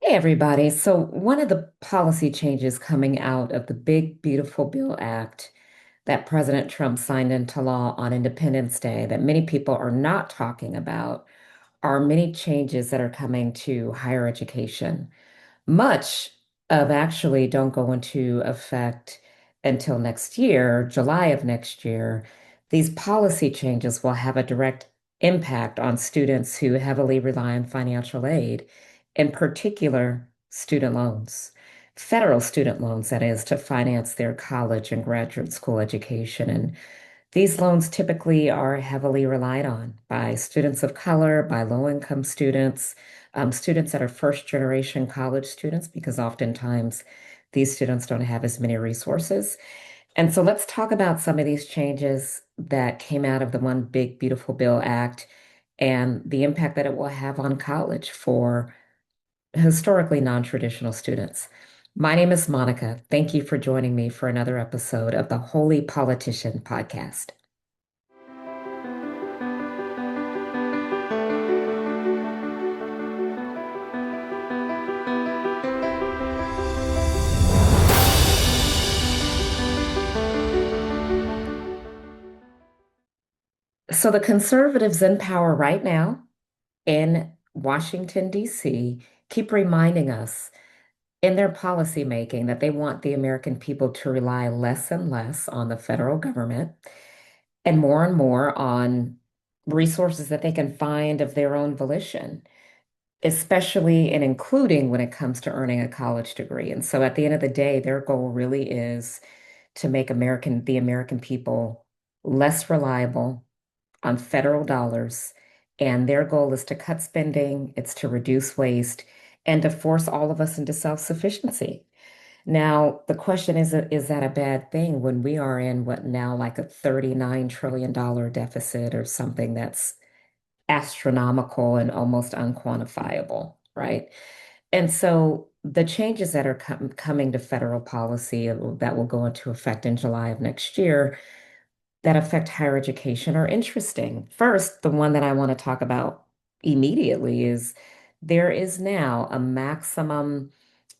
Hey, everybody. So, one of the policy changes coming out of the Big Beautiful Bill Act that President Trump signed into law on Independence Day that many people are not talking about are many changes that are coming to higher education. Much of actually don't go into effect until next year, July of next year. These policy changes will have a direct impact on students who heavily rely on financial aid, in particular, student loans, federal student loans, that is, to finance their college and graduate school education. And these loans typically are heavily relied on by students of color, by low-income students, students that are first-generation college students, because oftentimes these students don't have as many resources. And so let's talk about some of these changes that came out of the One Big Beautiful Bill Act and the impact that it will have on college for historically non-traditional students. My name is Monica. Thank you for joining me for another episode of the Holy Politician podcast. So the conservatives in power right now in Washington, D.C., keep reminding us in their policy making that they want the American people to rely less and less on the federal government and more on resources that they can find of their own volition, especially and including when it comes to earning a college degree. And so at the end of the day, their goal really is to make the American people less reliable on federal dollars. And their goal is to cut spending, it's to reduce waste, and to force all of us into self-sufficiency. Now, the question is that a bad thing when we are in what now like a $39 trillion deficit or something that's astronomical and almost unquantifiable, right? And so the changes that are coming to federal policy that will go into effect in July of next year that affect higher education are interesting. First, the one that I want to talk about immediately is there is now a maximum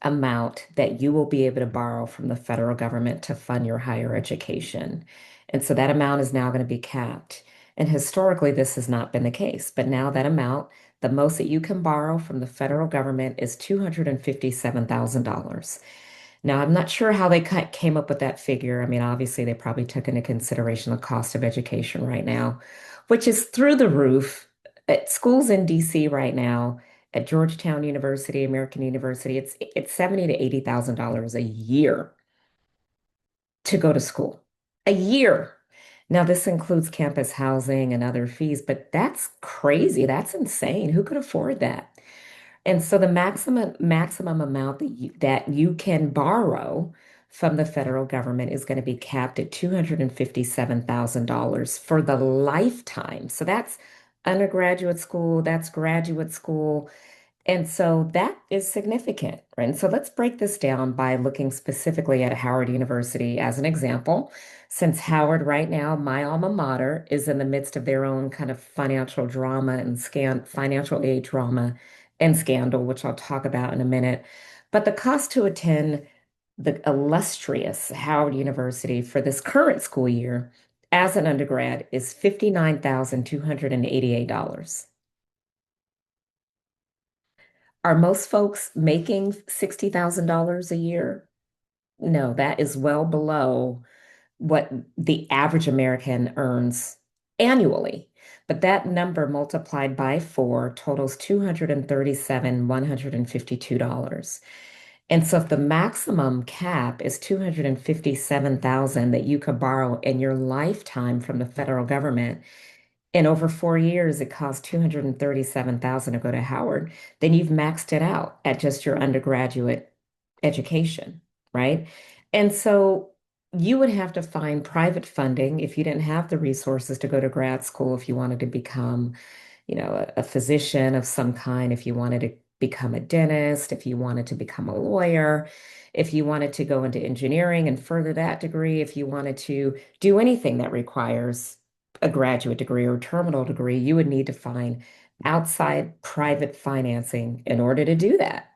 amount that you will be able to borrow from the federal government to fund your higher education. And so that amount is now going to be capped. And historically, this has not been the case. But now that amount, the most that you can borrow from the federal government is $257,000. Now, I'm not sure how they came up with that figure. I mean, obviously, they probably took into consideration the cost of education right now, which is through the roof. At schools in DC right now, at Georgetown University, American University, it's 70 to $80,000 a year to go to school. A year. Now, this includes campus housing and other fees, but that's crazy. That's insane. Who could afford that? And so the maximum amount that you can borrow from the federal government is going to be capped at $257,000 for the lifetime. So that's undergraduate school, that's graduate school, and so that is significant, right? And so let's break this down by looking specifically at Howard University as an example. Since Howard, right now, my alma mater, is in the midst of their own kind of financial drama and financial aid drama and scandal, which I'll talk about in a minute. But the cost to attend the illustrious Howard University for this current school year as an undergrad is $59,288. Are most folks making $60,000 a year? No, that is well below what the average American earns annually. But that number multiplied by four totals 152 dollars. And so if the maximum cap is 257,000 that you could borrow in your lifetime from the federal government, in over 4 years, it costs 237,000 to go to Howard, then you've maxed it out at just your undergraduate education, right? And so you would have to find private funding if you didn't have the resources to go to grad school, if you wanted to become, a physician of some kind, if you wanted to become a dentist, if you wanted to become a lawyer, if you wanted to go into engineering and further that degree, if you wanted to do anything that requires a graduate degree or terminal degree, you would need to find outside private financing in order to do that.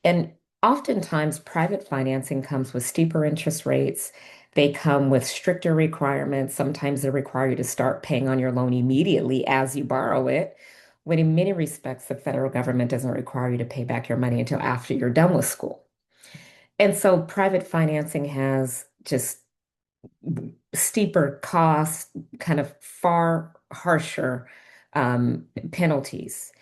And oftentimes, private financing comes with steeper interest rates. They come with stricter requirements. Sometimes they require you to start paying on your loan immediately as you borrow it, when in many respects, the federal government doesn't require you to pay back your money until after you're done with school. And so private financing has just steeper costs, kind of far harsher penalties.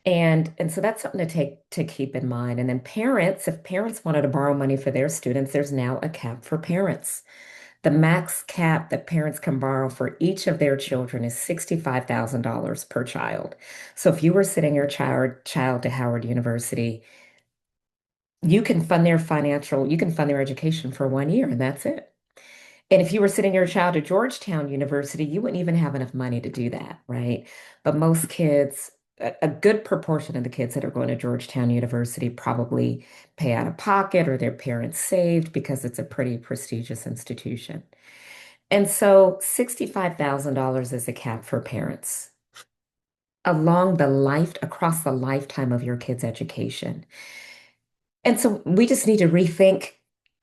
And so that's something to keep in mind. And then parents, if parents wanted to borrow money for their students, there's now a cap for parents. The max cap that parents can borrow for each of their children is $65,000 per child. So if you were sending your child to Howard University, you can fund their education for 1 year, and that's it. And if you were sending your child to Georgetown University, you wouldn't even have enough money to do that, right? But most kids, a good proportion of the kids that are going to Georgetown University probably pay out of pocket or their parents saved because it's a pretty prestigious institution. And so $65,000 is the cap for parents across the lifetime of your kid's education. And so we just need to rethink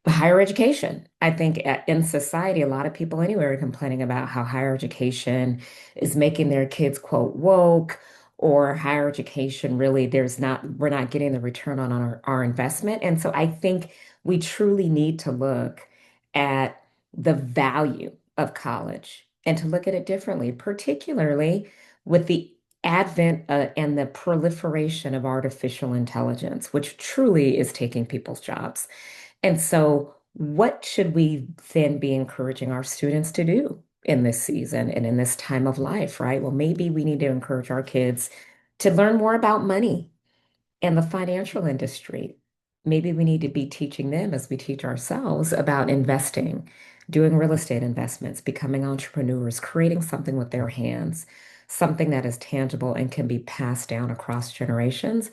higher education. I think in society, a lot of people anyway are complaining about how higher education is making their kids, quote, woke, or higher education really, we're not getting the return on our investment. And so I think we truly need to look at the value of college and to look at it differently, particularly with the advent and the proliferation of artificial intelligence, which truly is taking people's jobs. And so, what should we then be encouraging our students to do in this season and in this time of life, right? Well, maybe we need to encourage our kids to learn more about money and the financial industry. Maybe we need to be teaching them as we teach ourselves about investing, doing real estate investments, becoming entrepreneurs, creating something with their hands, something that is tangible and can be passed down across generations,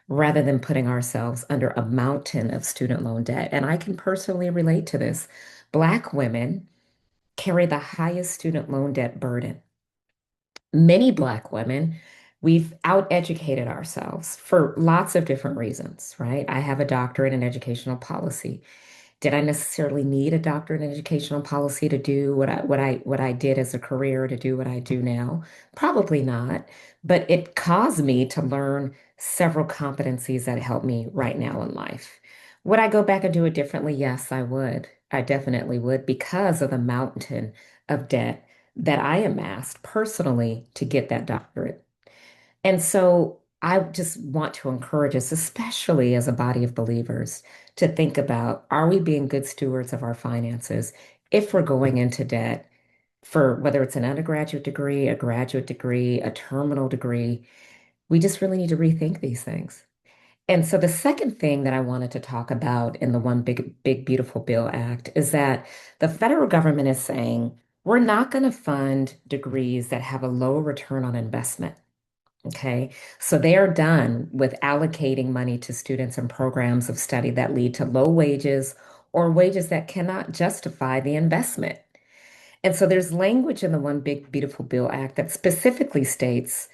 rather than putting ourselves under a mountain of student loan debt. And I can personally relate to this. Black women carry the highest student loan debt burden. Many Black women, we've out-educated ourselves for lots of different reasons, right? I have a doctorate in educational policy. Did I necessarily need a doctorate in educational policy to do what I did as a career to do what I do now? Probably not, but it caused me to learn several competencies that help me right now in life. Would I go back and do it differently? Yes, I would. I definitely would because of the mountain of debt that I amassed personally to get that doctorate. And so I just want to encourage us, especially as a body of believers, to think about, are we being good stewards of our finances if we're going into debt for whether it's an undergraduate degree, a graduate degree, a terminal degree? We just really need to rethink these things. And so the second thing that I wanted to talk about in the One Big Beautiful Bill Act is that the federal government is saying we're not going to fund degrees that have a low return on investment. Okay, so they are done with allocating money to students and programs of study that lead to low wages or wages that cannot justify the investment. And so there's language in the One Big Beautiful Bill Act that specifically states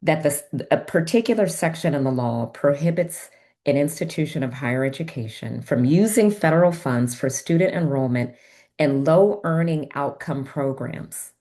that a particular section in the law prohibits an institution of higher education from using federal funds for student enrollment in low earning outcome programs.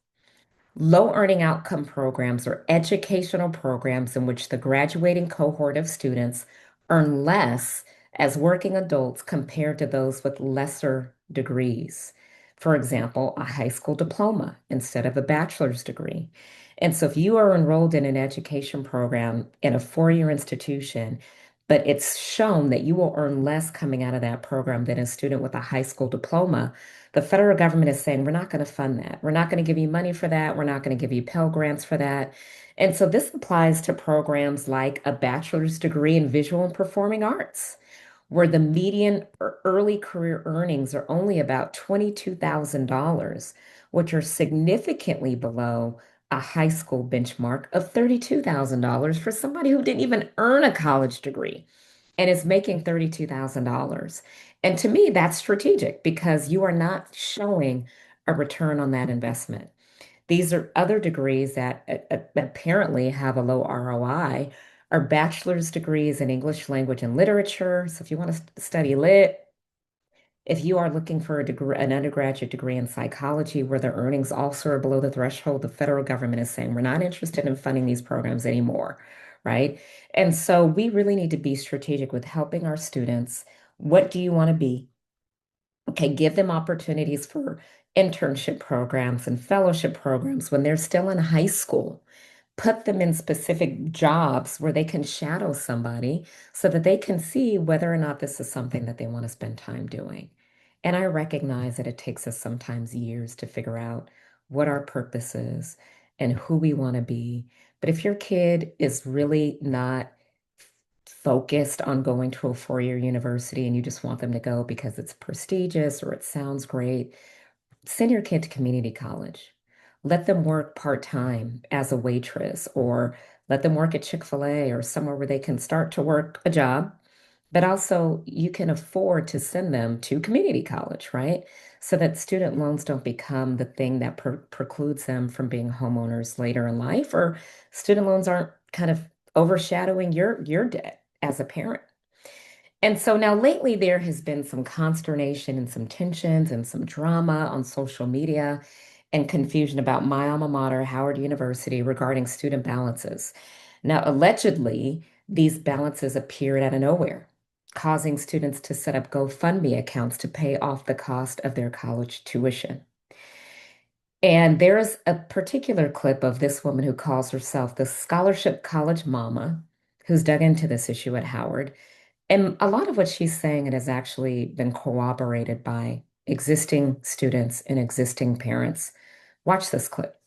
Low earning outcome programs are educational programs in which the graduating cohort of students earn less as working adults compared to those with lesser degrees. For example, a high school diploma instead of a bachelor's degree. And so if you are enrolled in an education program in a four-year institution, but it's shown that you will earn less coming out of that program than a student with a high school diploma, the federal government is saying, we're not going to fund that. We're not going to give you money for that. We're not going to give you Pell Grants for that. And so this applies to programs like a bachelor's degree in visual and performing arts, where the median early career earnings are only about $22,000, which are significantly below a high school benchmark of $32,000 for somebody who didn't even earn a college degree and is making $32,000. And to me, that's strategic because you are not showing a return on that investment. These are other degrees that apparently have a low ROI, are bachelor's degrees in English language and literature. So if you want to study lit, if you are looking for a degree, an undergraduate degree in psychology where the earnings also are below the threshold, the federal government is saying we're not interested in funding these programs anymore, right? And so we really need to be strategic with helping our students. What do you want to be? Okay, give them opportunities for internship programs and fellowship programs when they're still in high school. Put them in specific jobs where they can shadow somebody so that they can see whether or not this is something that they want to spend time doing. And I recognize that it takes us sometimes years to figure out what our purpose is and who we want to be. But if your kid is really not focused on going to a four-year university and you just want them to go because it's prestigious or it sounds great, send your kid to community college. Let them work part-time as a waitress or let them work at Chick-fil-A or somewhere where they can start to work a job. But also, you can afford to send them to community college, right? So that student loans don't become the thing that precludes them from being homeowners later in life, or student loans aren't kind of overshadowing your debt as a parent. And so now lately there has been some consternation and some tensions and some drama on social media and confusion about my alma mater, Howard University, regarding student balances. Now, allegedly, these balances appeared out of nowhere, causing students to set up GoFundMe accounts to pay off the cost of their college tuition. And there's a particular clip of this woman who calls herself the Scholarship College Mama, who's dug into this issue at Howard. And a lot of what she's saying it has actually been corroborated by existing students and existing parents. Watch this clip.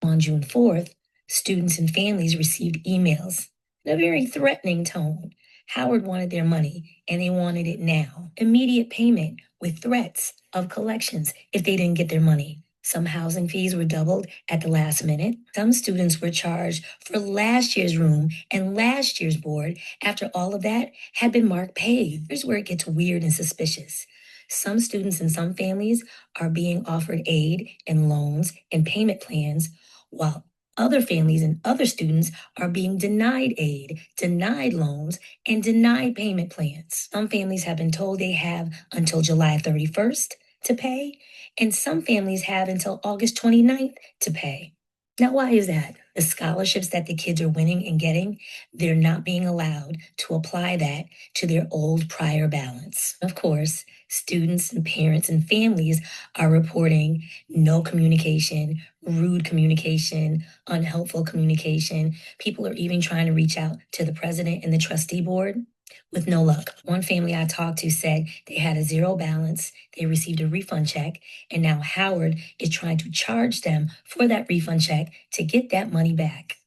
On June 4th, students and families received emails in a very threatening tone. Howard wanted their money and they wanted it now. Immediate payment with threats of collections if they didn't get their money. Some housing fees were doubled at the last minute. Some students were charged for last year's room and last year's board after all of that had been marked paid. Here's where it gets weird and suspicious. Some students and some families are being offered aid and loans and payment plans while other families and other students are being denied aid, denied loans, and denied payment plans. Some families have been told they have until July 31st to pay, and some families have until August 29th to pay. Now, why is that? The scholarships that the kids are winning and getting, they're not being allowed to apply that to their old prior balance. Of course, students and parents and families are reporting no communication, rude communication, unhelpful communication. People are even trying to reach out to the president and the trustee board with no luck. One family I talked to said they had a zero balance, they received a refund check, and now Howard is trying to charge them for that refund check to get that money back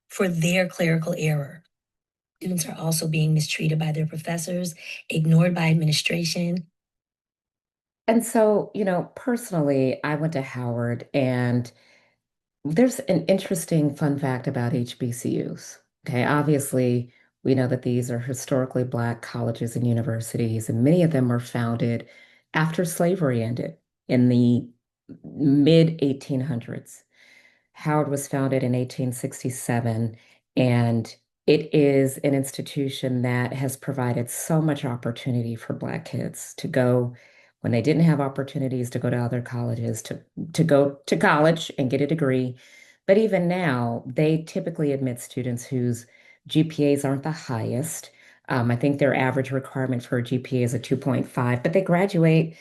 for their clerical error. Students are also being mistreated by their professors, ignored by administration. And so, personally, I went to Howard, and there's an interesting fun fact about HBCUs. Okay, obviously, we know that these are historically Black colleges and universities, and many of them were founded after slavery ended in the mid 1800s. Howard was founded in 1867, and it is an institution that has provided so much opportunity for Black kids to go when they didn't have opportunities to go to other colleges, to go to college and get a degree. But even now, they typically admit students whose GPAs aren't the highest. I think their average requirement for a GPA is a 2.5, but they graduate,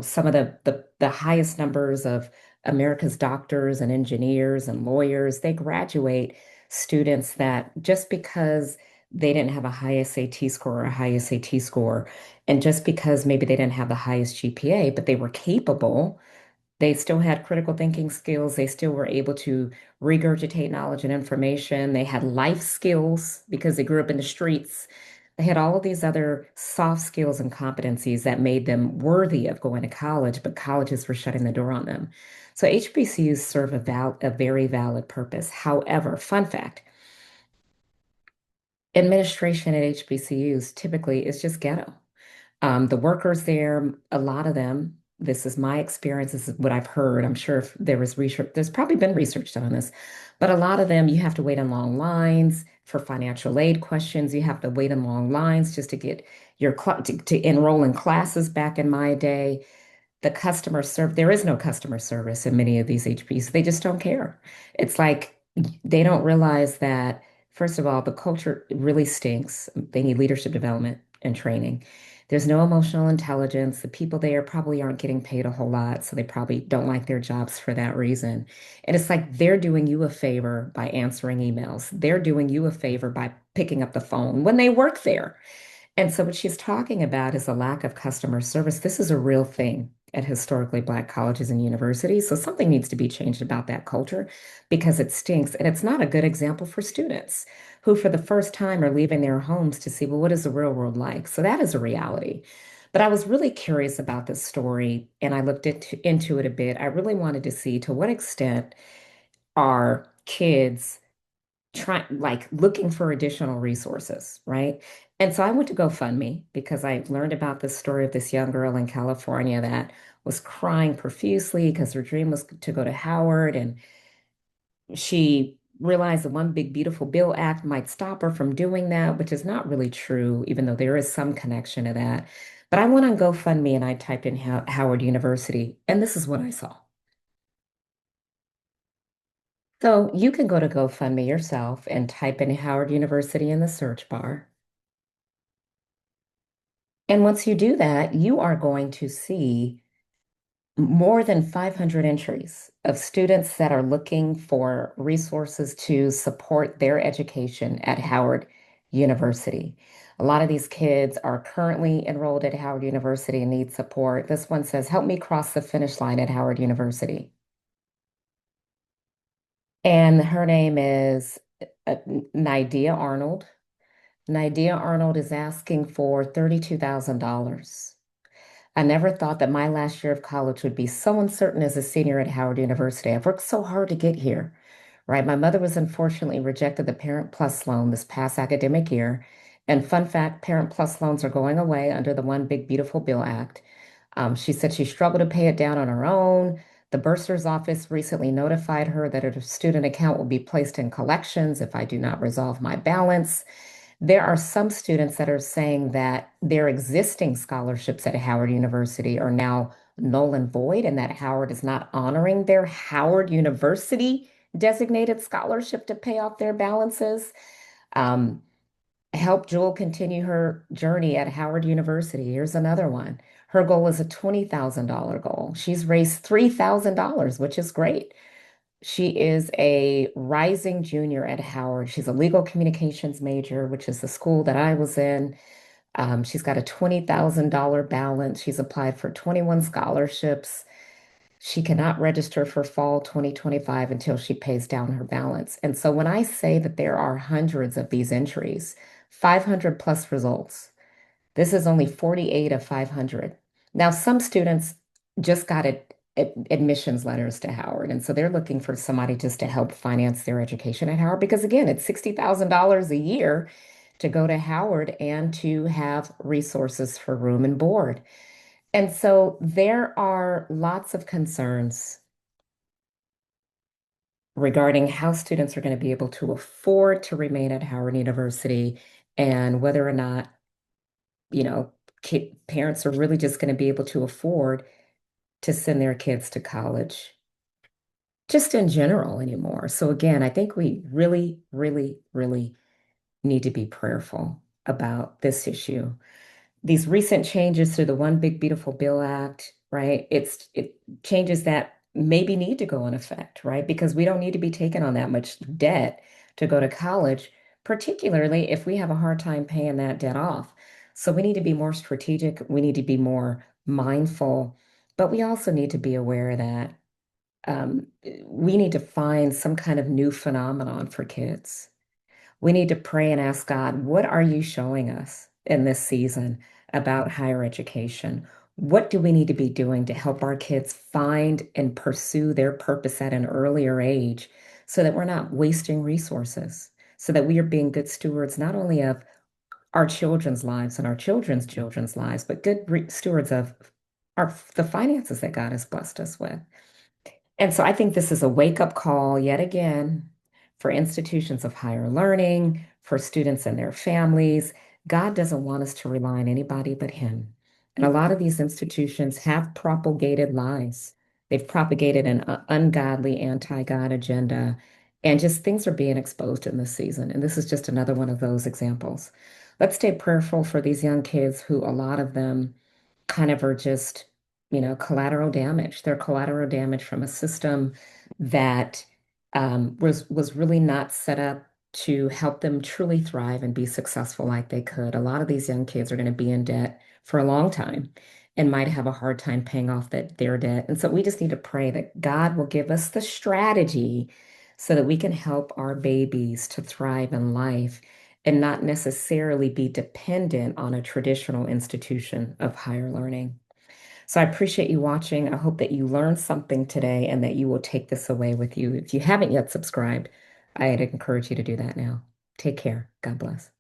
some of the highest numbers of America's doctors and engineers and lawyers, they graduate students that just because they didn't have a high SAT score or a high SAT score, and just because maybe they didn't have the highest GPA, but they were capable, they still had critical thinking skills. They still were able to regurgitate knowledge and information. They had life skills because they grew up in the streets. They had all of these other soft skills and competencies that made them worthy of going to college, but colleges were shutting the door on them. So HBCUs serve a very valid purpose. However, fun fact, administration at HBCUs typically is just ghetto. The workers there, a lot of them This is my experience. This is what I've heard. I'm sure if there was research, there's probably been research done on this, but a lot of them, you have to wait in long lines for financial aid questions. You have to wait in long lines just to get to enroll in classes back in my day. There is no customer service in many of these HPs. They just don't care. It's like they don't realize that, first of all, the culture really stinks. They need leadership development and training. There's no emotional intelligence. The people there probably aren't getting paid a whole lot, so they probably don't like their jobs for that reason. And it's like they're doing you a favor by answering emails. They're doing you a favor by picking up the phone when they work there. And so what she's talking about is a lack of customer service. This is a real thing at historically Black colleges and universities. So something needs to be changed about that culture because it stinks. And it's not a good example for students who, for the first time, are leaving their homes to see, well, what is the real world like? So that is a reality. But I was really curious about this story and I looked into it a bit. I really wanted to see to what extent are kids trying like looking for additional resources, right? And so I went to GoFundMe because I learned about this story of this young girl in California that was crying profusely because her dream was to go to Howard, and she realized the One Big Beautiful Bill Act might stop her from doing that, which is not really true, even though there is some connection to that. But I went on GoFundMe and I typed in Howard University, and this is what I saw. So you can go to GoFundMe yourself and type in Howard University in the search bar. And once you do that, you are going to see more than 500 entries of students that are looking for resources to support their education at Howard University. A lot of these kids are currently enrolled at Howard University and need support. This one says, "Help me cross the finish line at Howard University." And her name is uh, Nydia Arnold. Nydia Arnold is asking for $32,000. I never thought that my last year of college would be so uncertain as a senior at Howard University. I've worked so hard to get here, right? My mother was unfortunately rejected the Parent Plus loan this past academic year. And fun fact, Parent Plus loans are going away under the One Big Beautiful Bill Act. She said she struggled to pay it down on her own. The bursar's office recently notified her that her student account will be placed in collections if I do not resolve my balance. There are some students that are saying that their existing scholarships at Howard University are now null and void, and that Howard is not honoring their Howard University designated scholarship to pay off their balances. Um, Help Jewel continue her journey at Howard University. Here's another one. Her goal is a $20,000 goal. She's raised $3,000, which is great. She is a rising junior at Howard. She's a legal communications major, which is the school that I was in. She's got a $20,000 balance. She's applied for 21 scholarships. She cannot register for fall 2025 until she pays down her balance. And so when I say that there are hundreds of these entries, 500 plus results, this is only 48 of 500. Now, some students just got admissions letters to Howard, and so they're looking for somebody just to help finance their education at Howard because, again, it's $60,000 a year to go to Howard and to have resources for room and board. And so there are lots of concerns regarding how students are going to be able to afford to remain at Howard University and whether or not, you know, parents are really just going to be able to afford to send their kids to college, just in general anymore. So again, I think we really, really, really need to be prayerful about this issue. These recent changes to the One Big Beautiful Bill Act, right? It changes that maybe need to go in effect, right? Because we don't need to be taking on that much debt to go to college, particularly if we have a hard time paying that debt off. So we need to be more strategic. We need to be more mindful, but we also need to be aware that um, we need to find some kind of new phenomenon for kids. We need to pray and ask God, what are you showing us in this season about higher education? What do we need to be doing to help our kids find and pursue their purpose at an earlier age so that we're not wasting resources, so that we are being good stewards not only of our children's lives and our children's lives, but good stewards of the finances that God has blessed us with. And so I think this is a wake-up call yet again for institutions of higher learning, for students and their families. God doesn't want us to rely on anybody but Him. And a lot of these institutions have propagated lies. They've propagated an ungodly, anti-God agenda, and just things are being exposed in this season. And this is just another one of those examples. Let's stay prayerful for these young kids who a lot of them kind of are just, collateral damage. They're collateral damage from a system that was really not set up to help them truly thrive and be successful like they could. A lot of these young kids are going to be in debt for a long time and might have a hard time paying off their debt. And so we just need to pray that God will give us the strategy so that we can help our babies to thrive in life and not necessarily be dependent on a traditional institution of higher learning. So I appreciate you watching. I hope that you learned something today and that you will take this away with you. If you haven't yet subscribed, I'd encourage you to do that now. Take care. God bless.